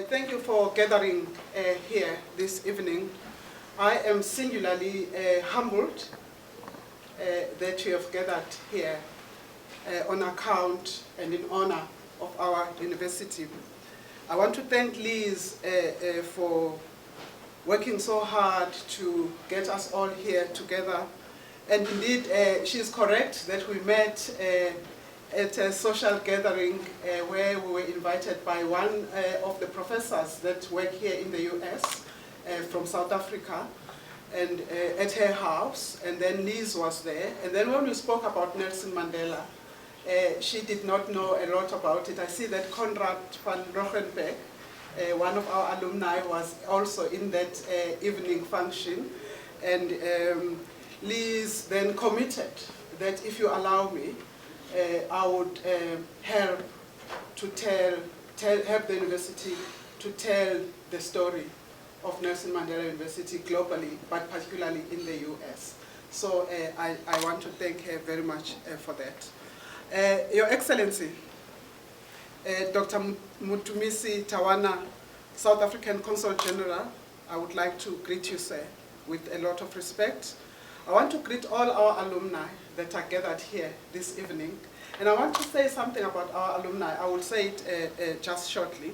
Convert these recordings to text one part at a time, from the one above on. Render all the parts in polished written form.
Thank you for gathering here this evening. I am singularly humbled that you have gathered here on account and in honor of our university. I want to thank Liz for working so hard to get us all here together. And indeed, she is correct that we met at a social gathering where we were invited by one of the professors that work here in the US from South Africa, and at her house, and then Liz was there. And then when we spoke about Nelson Mandela, she did not know a lot about it. I see that Conrad van Roggenberg, one of our alumni, was also in that evening function. And Liz then committed that if you allow me, I would help the university to tell the story of Nelson Mandela University globally, but particularly in the US. So I want to thank her very much for that. Your Excellency, Dr. Motumisi Tawana, South African Consul General, I would like to greet you, sir, with a lot of respect. I want to greet all our alumni that are gathered here this evening. And I want to say something about our alumni. I will say it just shortly.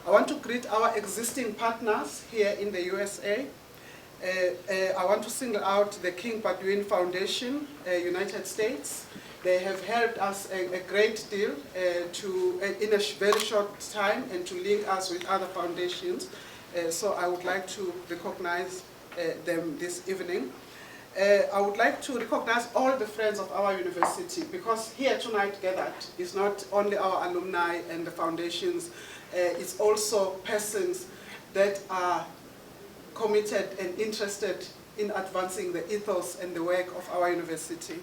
I want to greet our existing partners here in the USA. I want to single out the King Badwin Foundation, United States. They have helped us a great deal in a very short time and to link us with other foundations. So I would like to recognize them this evening. I would like to recognize all the friends of our university, because here tonight gathered is not only our alumni and the foundations, it's also persons that are committed and interested in advancing the ethos and the work of our university.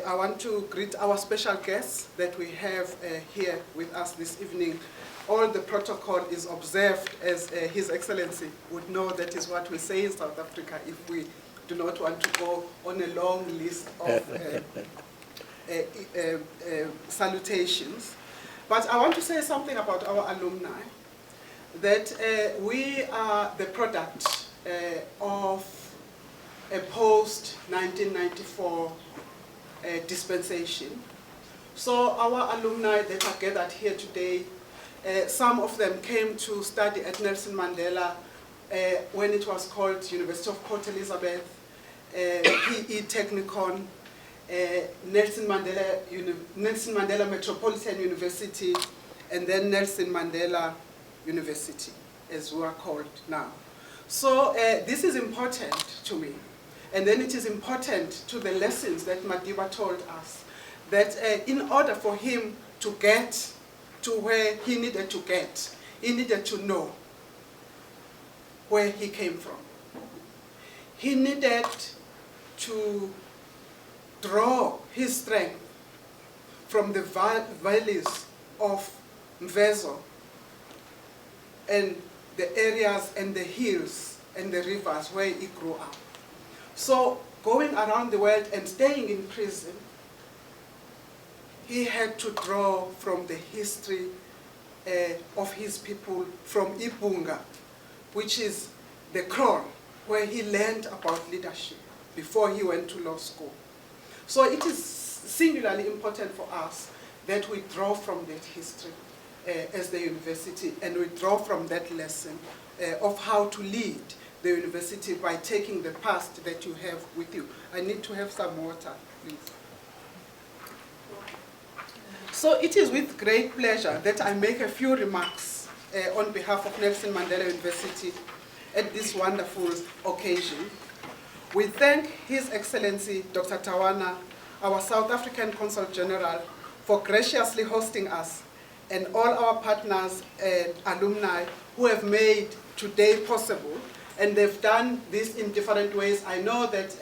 I want to greet our special guests that we have here with us this evening. All the protocol is observed, as His Excellency would know. That is what we say in South Africa if we do not want to go on a long list of salutations. But I want to say something about our alumni, that we are the product of a post-1994 dispensation. So our alumni that are gathered here today, some of them came to study at Nelson Mandela when it was called University of Port Elizabeth, PE Technikon, Nelson Mandela Metropolitan University, and then Nelson Mandela University, as we are called now. So this is important to me. And then it is important to the lessons that Madiba told us, that in order for him to get to where he needed to get, he needed to know where he came from. He needed to draw his strength from the valleys of Mvezo and the areas and the hills and the rivers where he grew up. So going around the world and staying in prison, he had to draw from the history of his people, from Ibunga, which is the Kroon, where he learned about leadership before he went to law school. So it is singularly important for us that we draw from that history as the university, and we draw from that lesson of how to lead the university by taking the past that you have with you. I need to have some water, please. So it is with great pleasure that I make a few remarks on behalf of Nelson Mandela University at this wonderful occasion. We thank His Excellency Dr. Tawana, our South African Consul General, for graciously hosting us, and all our partners and alumni who have made today possible. And they've done this in different ways. I know that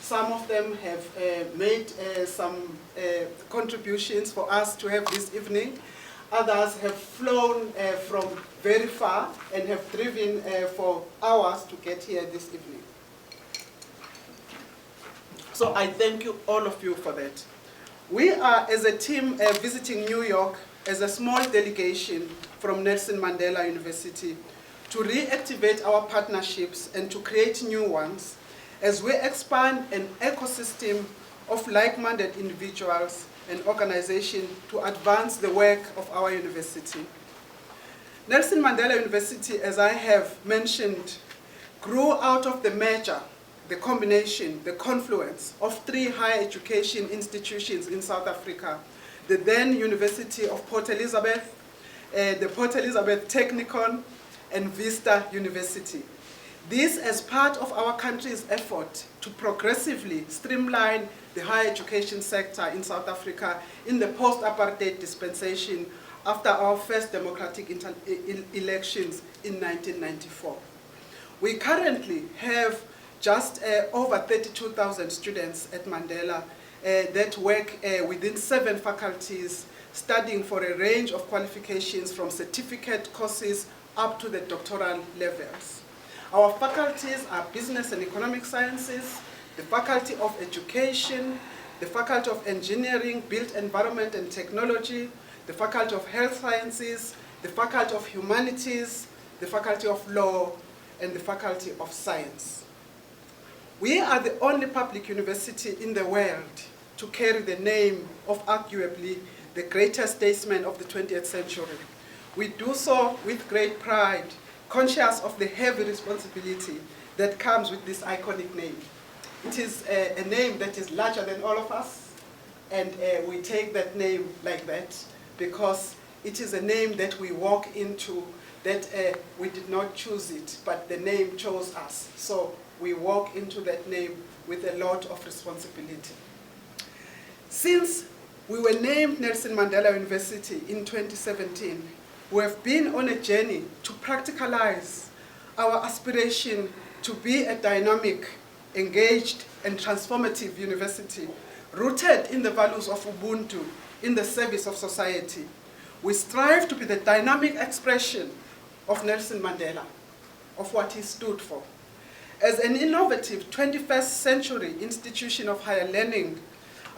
some of them have made some contributions for us to have this evening. Others have flown from very far and have driven for hours to get here this evening. So I thank you, all of you, for that. We are, as a team, visiting New York as a small delegation from Nelson Mandela University to reactivate our partnerships and to create new ones as we expand an ecosystem of like-minded individuals and organizations to advance the work of our university. Nelson Mandela University, as I have mentioned, grew out of the merger, the combination, the confluence of 3 higher education institutions in South Africa: the then University of Port Elizabeth, the Port Elizabeth Technikon, and Vista University. This as part of our country's effort to progressively streamline the higher education sector in South Africa in the post-apartheid dispensation after our first democratic elections in 1994. We currently have just over 32,000 students at Mandela that work within 7 faculties, studying for a range of qualifications from certificate courses up to the doctoral levels. Our faculties are Business and Economic Sciences, the Faculty of Education, the Faculty of Engineering, Built Environment and Technology, the Faculty of Health Sciences, the Faculty of Humanities, the Faculty of Law, and the Faculty of Science. We are the only public university in the world to carry the name of arguably the greatest statesman of the 20th century. We do so with great pride, conscious of the heavy responsibility that comes with this iconic name. It is a name that is larger than all of us, and we take that name like that because it is a name that we walk into, that we did not choose it, but the name chose us. So we walk into that name with a lot of responsibility. Since we were named Nelson Mandela University in 2017, we have been on a journey to practicalize our aspiration to be a dynamic, engaged, and transformative university rooted in the values of Ubuntu in the service of society. We strive to be the dynamic expression of Nelson Mandela, of what he stood for. As an innovative 21st century institution of higher learning,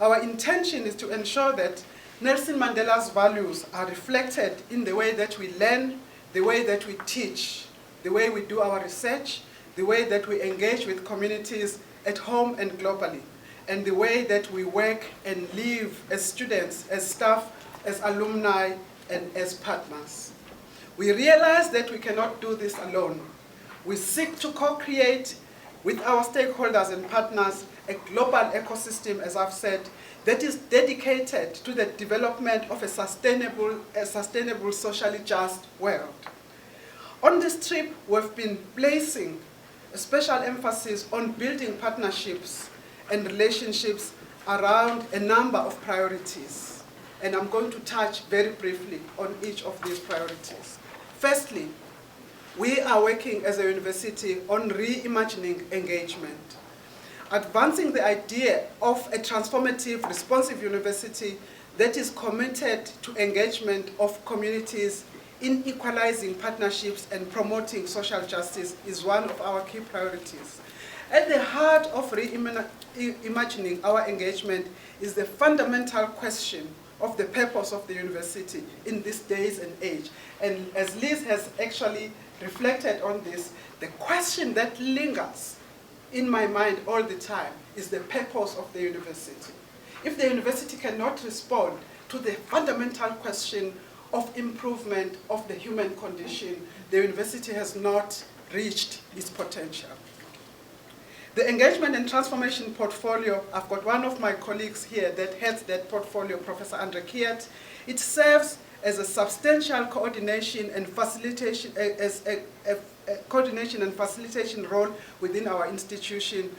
our intention is to ensure that Nelson Mandela's values are reflected in the way that we learn, the way that we teach, the way we do our research, the way that we engage with communities at home and globally, and the way that we work and live as students, as staff, as alumni, and as partners. We realize that we cannot do this alone. We seek to co-create with our stakeholders and partners a global ecosystem, as I've said, that is dedicated to the development of a sustainable, socially just world. On this trip, we've been placing a special emphasis on building partnerships and relationships around a number of priorities. And I'm going to touch very briefly on each of these priorities. Firstly, we are working as a university on reimagining engagement, advancing the idea of a transformative, responsive university that is committed to engagement of communities in equalizing partnerships and promoting social justice is one of our key priorities. At the heart of reimagining our engagement is the fundamental question of the purpose of the university in these days and age. And as Liz has actually reflected on this, the question that lingers in my mind all the time is the purpose of the university. If the university cannot respond to the fundamental question of improvement of the human condition, the university has not reached its potential. The engagement and transformation portfolio, I've got one of my colleagues here that heads that portfolio, Professor Andre Kiat. It serves as a substantial coordination and facilitation, coordination and facilitation role within our institution,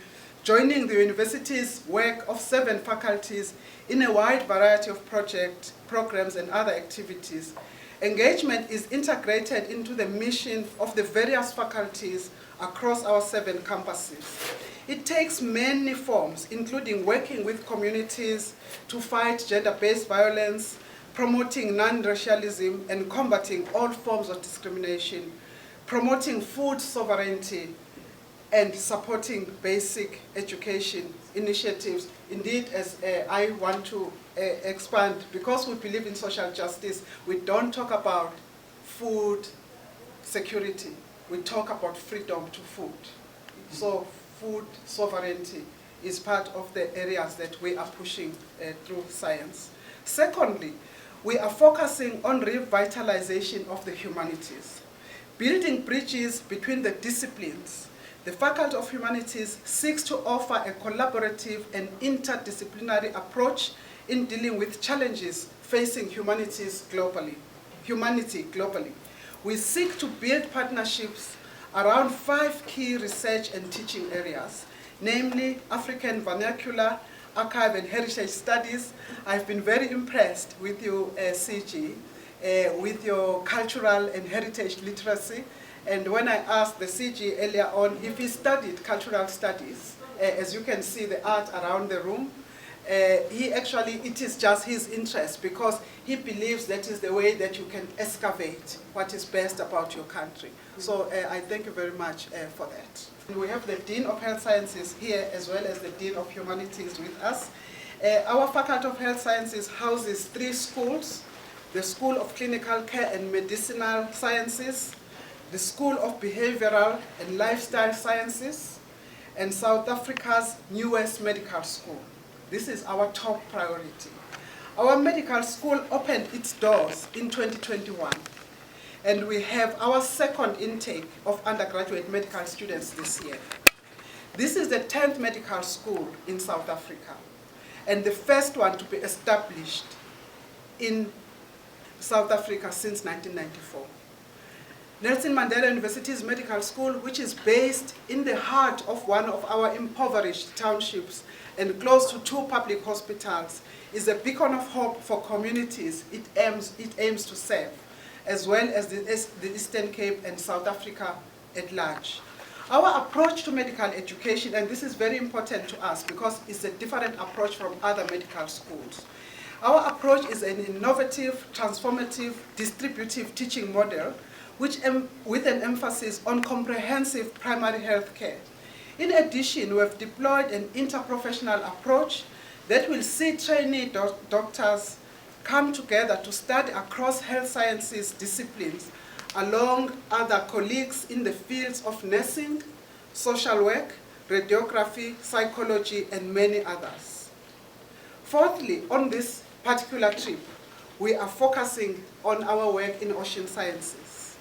joining the university's work of 7 faculties in a wide variety of projects, programs, and other activities. Engagement is integrated into the mission of the various faculties across our 7 campuses. It takes many forms, including working with communities to fight gender-based violence, promoting non-racialism and combating all forms of discrimination, promoting food sovereignty, and supporting basic education initiatives. Indeed, as I want to expand, because we believe in social justice, we don't talk about food security, we talk about freedom to food. So food sovereignty is part of the areas that we are pushing through science. Secondly, we are focusing on revitalization of the humanities, building bridges between the disciplines. The Faculty of Humanities seeks to offer a collaborative and interdisciplinary approach in dealing with challenges facing humanity globally. We seek to build partnerships around 5 key research and teaching areas, namely African vernacular, archive and heritage studies. I've been very impressed with you, CG, with your cultural and heritage literacy. And when I asked the CG earlier on if he studied cultural studies, as you can see the art around the room, it is just his interest, because he believes that is the way that you can excavate what is best about your country. So I thank you very much for that. And we have the Dean of Health Sciences here, as well as the Dean of Humanities with us. Our Faculty of Health Sciences houses 3 schools: the School of Clinical Care and Medicinal Sciences, the School of Behavioral and Lifestyle Sciences, and South Africa's newest medical school. This is our top priority. Our medical school opened its doors in 2021, and we have our second intake of undergraduate medical students this year. This is the 10th medical school in South Africa, and the first one to be established in South Africa since 1994. Nelson Mandela University's medical school, which is based in the heart of one of our impoverished townships and close to 2 public hospitals, is a beacon of hope for communities it aims to serve, as well as the Eastern Cape and South Africa at large. Our approach to medical education, and this is very important to us because it's a different approach from other medical schools. Our approach is an innovative, transformative, distributive teaching model with an emphasis on comprehensive primary health care. In addition, we have deployed an interprofessional approach that will see trainee doctors come together to study across health sciences disciplines along other colleagues in the fields of nursing, social work, radiography, psychology, and many others. Fourthly, on this particular trip, we are focusing on our work in ocean sciences.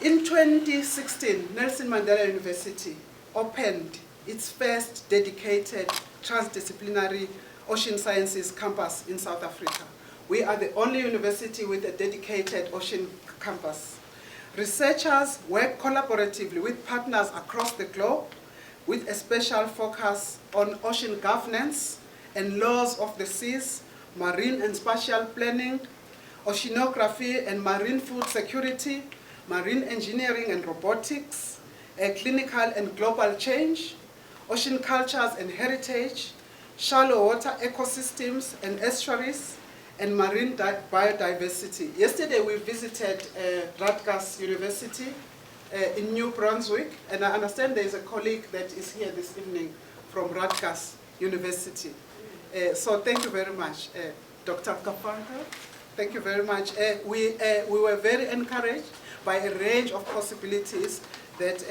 In 2016, Nelson Mandela University opened its first dedicated transdisciplinary ocean sciences campus in South Africa. We are the only university with a dedicated ocean campus. Researchers work collaboratively with partners across the globe with a special focus on ocean governance and laws of the seas, marine and spatial planning, oceanography and marine food security, marine engineering and robotics, clinical and global change, ocean cultures and heritage, shallow water ecosystems and estuaries, and marine biodiversity. Yesterday we visited Rutgers University in New Brunswick, and I understand there is a colleague that is here this evening from Rutgers University. So thank you very much, Dr. Kapanga. Thank you very much. We were very encouraged by a range of possibilities that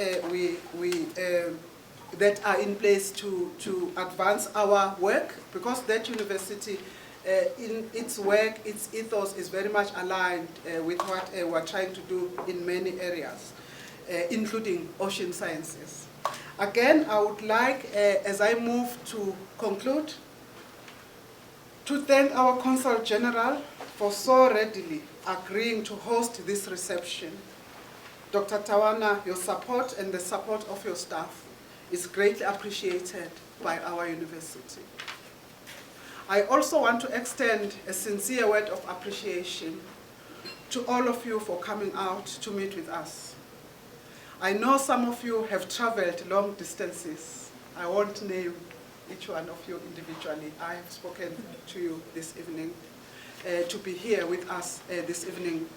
that are in place to advance our work, because that university, in its work, its ethos is very much aligned with what we're trying to do in many areas, including ocean sciences. Again, I would like, as I move to conclude, to thank our Consul General for so readily agreeing to host this reception. Dr. Tawana, your support and the support of your staff is greatly appreciated by our university. I also want to extend a sincere word of appreciation to all of you for coming out to meet with us. I know some of you have traveled long distances. I won't name each one of you individually. I have spoken to you this evening to be here with us this evening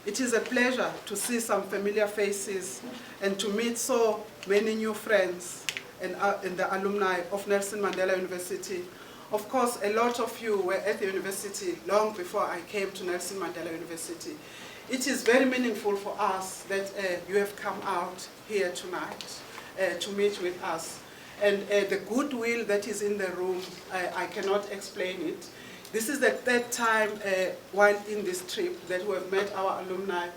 It is a pleasure to see some familiar faces and to meet so many new friends and the alumni of Nelson Mandela University. Of course, a lot of you were at the university long before I came to Nelson Mandela University. It is very meaningful for us that you have come out here tonight to meet with us. And the goodwill that is in the room, I cannot explain it. This is the third time while in this trip that we have met our alumni.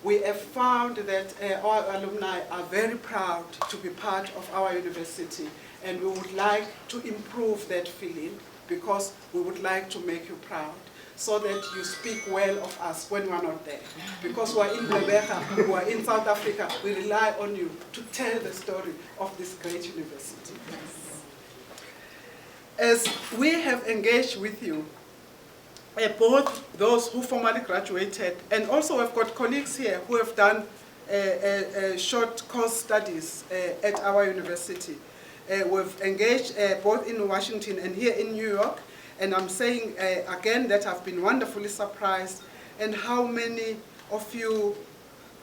We have found that our alumni are very proud to be part of our university, and we would like to improve that feeling because we would like to make you proud so that you speak well of us when we are not there. Because we are in Gqeberha, we are in South Africa, we rely on you to tell the story of this great university. As we have engaged with you, both those who formally graduated, and also we've got colleagues here who have done short course studies at our university. We've engaged both in Washington and here in New York, and I'm saying again that I've been wonderfully surprised and how many of you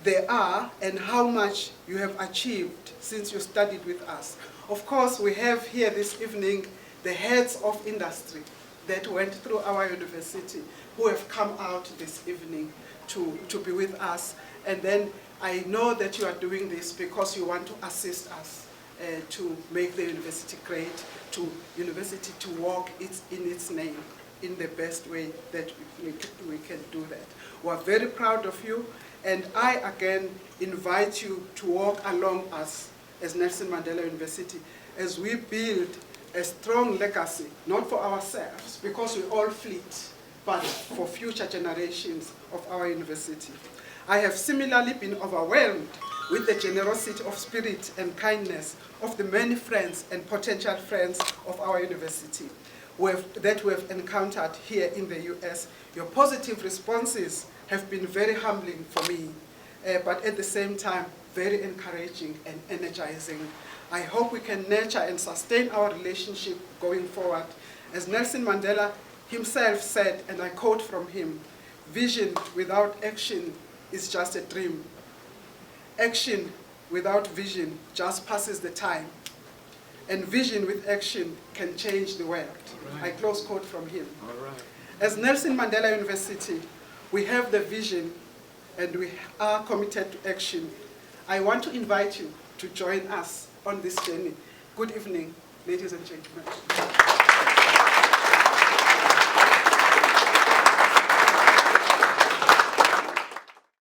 there are and how much you have achieved since you studied with us. Of course, we have here this evening the heads of industry that went through our university who have come out this evening to be with us. And then I know that you are doing this because you want to assist us to make the university great, to university to walk in its name in the best way that we can do that. We are very proud of you, and I again invite you to walk along us as Nelson Mandela University as we build a strong legacy, not for ourselves, because we all fleet, but for future generations of our university. I have similarly been overwhelmed with the generosity of spirit and kindness of the many friends and potential friends of our university that we have encountered here in the US. Your positive responses have been very humbling for me, but at the same time, very encouraging and energizing. I hope we can nurture and sustain our relationship going forward. As Nelson Mandela himself said, and I quote from him, "Vision without action is just a dream. Action without vision just passes the time. And vision with action can change the world." Right. I close quote from him. All right. As Nelson Mandela University, we have the vision and we are committed to action. I want to invite you to join us on this journey. Good evening, ladies and gentlemen.